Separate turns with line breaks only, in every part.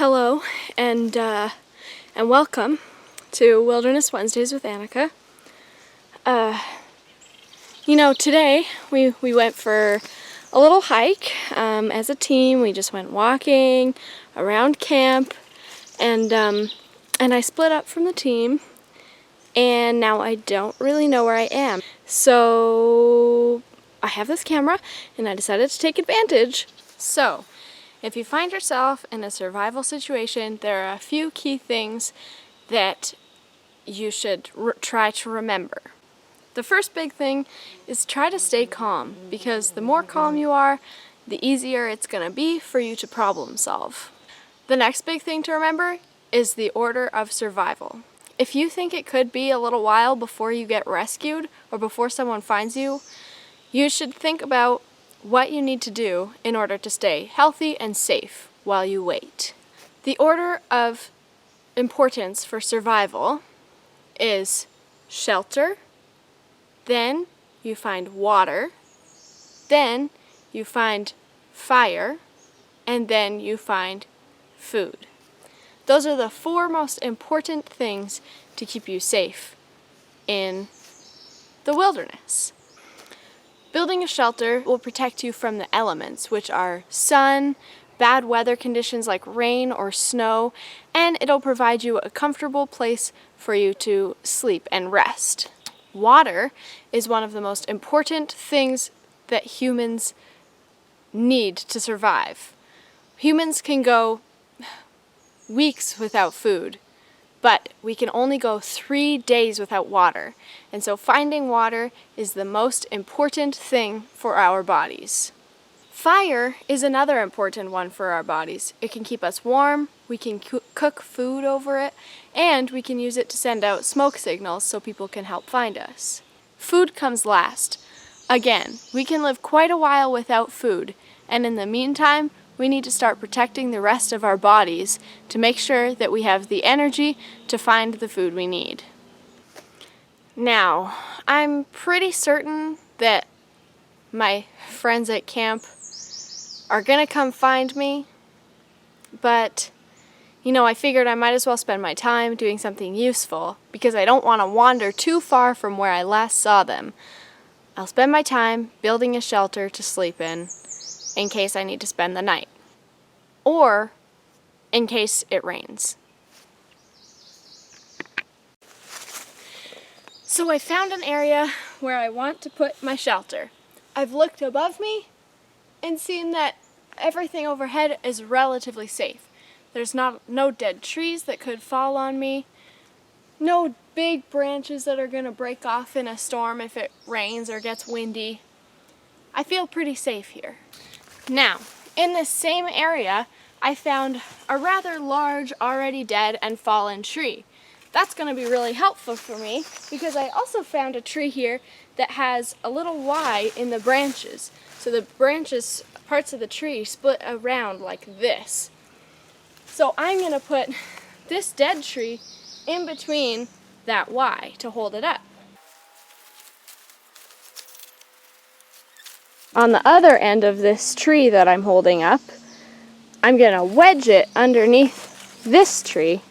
Hello, and welcome to Wilderness Wednesdays with Annika. Today we went for a little hike as a team. We just went walking around camp, and I split up from the team, and now I don't really know where I am. So I have this camera, and I decided to take advantage. So, if you find yourself in a survival situation, there are a few key things that you should try to remember. The first big thing is try to stay calm, because the more calm you are, the easier it's going to be for you to problem solve. The next big thing to remember is the order of survival. If you think it could be a little while before you get rescued or before someone finds you, you should think about what you need to do in order to stay healthy and safe while you wait. The order of importance for survival is shelter, then you find water, then you find fire, and then you find food. Those are the four most important things to keep you safe in the wilderness. Building a shelter will protect you from the elements, which are sun, bad weather conditions like rain or snow, and it'll provide you a comfortable place for you to sleep and rest. Water is one of the most important things that humans need to survive. Humans can go weeks without food, but we can only go 3 days without water. And so finding water is the most important thing for our bodies. Fire is another important one for our bodies. It can keep us warm, we can cook food over it, and we can use it to send out smoke signals so people can help find us. Food comes last. Again, we can live quite a while without food, and in the meantime, we need to start protecting the rest of our bodies to make sure that we have the energy to find the food we need. Now, I'm pretty certain that my friends at camp are gonna come find me, but I figured I might as well spend my time doing something useful because I don't want to wander too far from where I last saw them. I'll spend my time building a shelter to sleep in case I need to spend the night, or in case it rains. So I found an area where I want to put my shelter. I've looked above me and seen that everything overhead is relatively safe. There's no dead trees that could fall on me, no big branches that are going to break off in a storm if it rains or gets windy. I feel pretty safe here. Now, in this same area, I found a rather large, already dead and fallen tree. That's going to be really helpful for me because I also found a tree here that has a little Y in the branches. So the branches, parts of the tree, split around like this. So I'm going to put this dead tree in between that Y to hold it up. On the other end of this tree that I'm holding up, I'm going to wedge it underneath this tree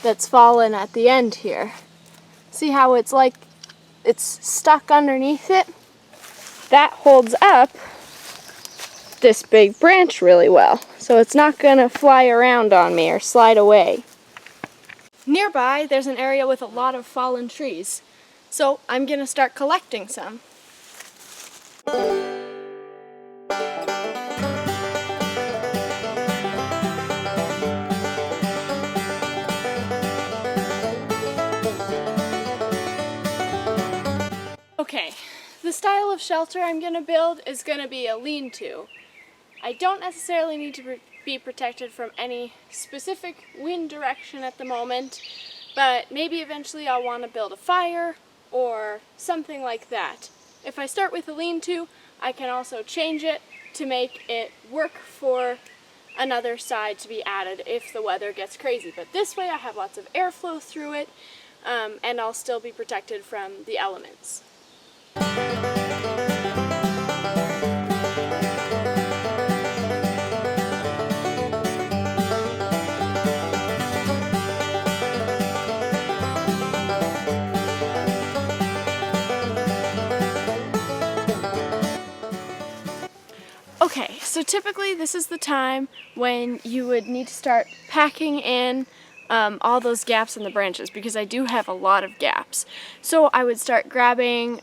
that's fallen at the end here. See how it's stuck underneath it? That holds up this big branch really well, so it's not going to fly around on me or slide away. Nearby, there's an area with a lot of fallen trees, so I'm going to start collecting some. Okay, the style of shelter I'm going to build is going to be a lean-to. I don't necessarily need to be protected from any specific wind direction at the moment, but maybe eventually I'll want to build a fire or something like that. If I start with a lean-to, I can also change it to make it work for another side to be added if the weather gets crazy. But this way I have lots of airflow through it, and I'll still be protected from the elements. So typically this is the time when you would need to start packing in all those gaps in the branches, because I do have a lot of gaps. So I would start grabbing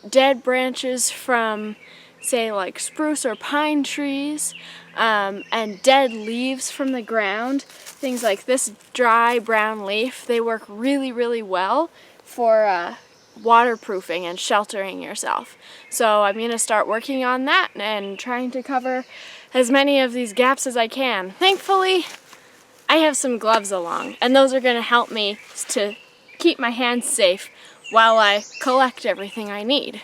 dead branches from, say, like spruce or pine trees, and dead leaves from the ground. Things like this dry brown leaf, they work really, really well for waterproofing and sheltering yourself. So I'm going to start working on that and trying to cover as many of these gaps as I can. Thankfully, I have some gloves along, and those are going to help me to keep my hands safe while I collect everything I need.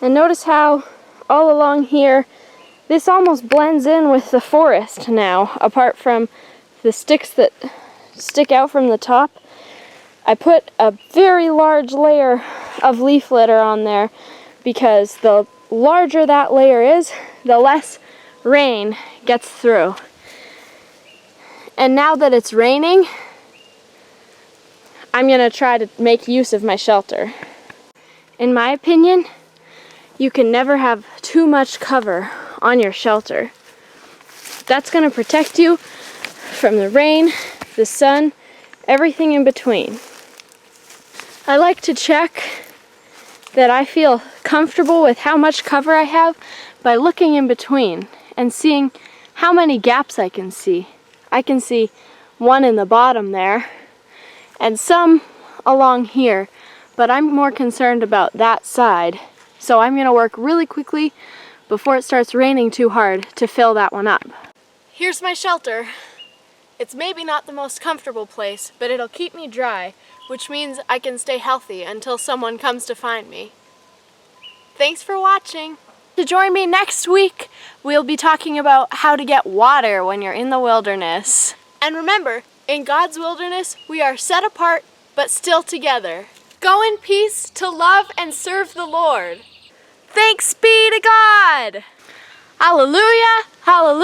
And notice how all along here, this almost blends in with the forest now, apart from the sticks that stick out from the top. I put a very large layer of leaf litter on there because the larger that layer is, the less rain gets through. And now that it's raining, I'm going to try to make use of my shelter. In my opinion, you can never have too much cover on your shelter. That's going to protect you from the rain, the sun, everything in between. I like to check that I feel comfortable with how much cover I have by looking in between and seeing how many gaps I can see. I can see one in the bottom there and some along here, but I'm more concerned about that side. So I'm going to work really quickly before it starts raining too hard to fill that one up. Here's my shelter. It's maybe not the most comfortable place, but it'll keep me dry, which means I can stay healthy until someone comes to find me. Thanks for watching. To join me next week, we'll be talking about how to get water when you're in the wilderness. And remember, in God's wilderness, we are set apart, but still together. Go in peace to love and serve the Lord. Thanks be to God! Hallelujah! Hallelujah!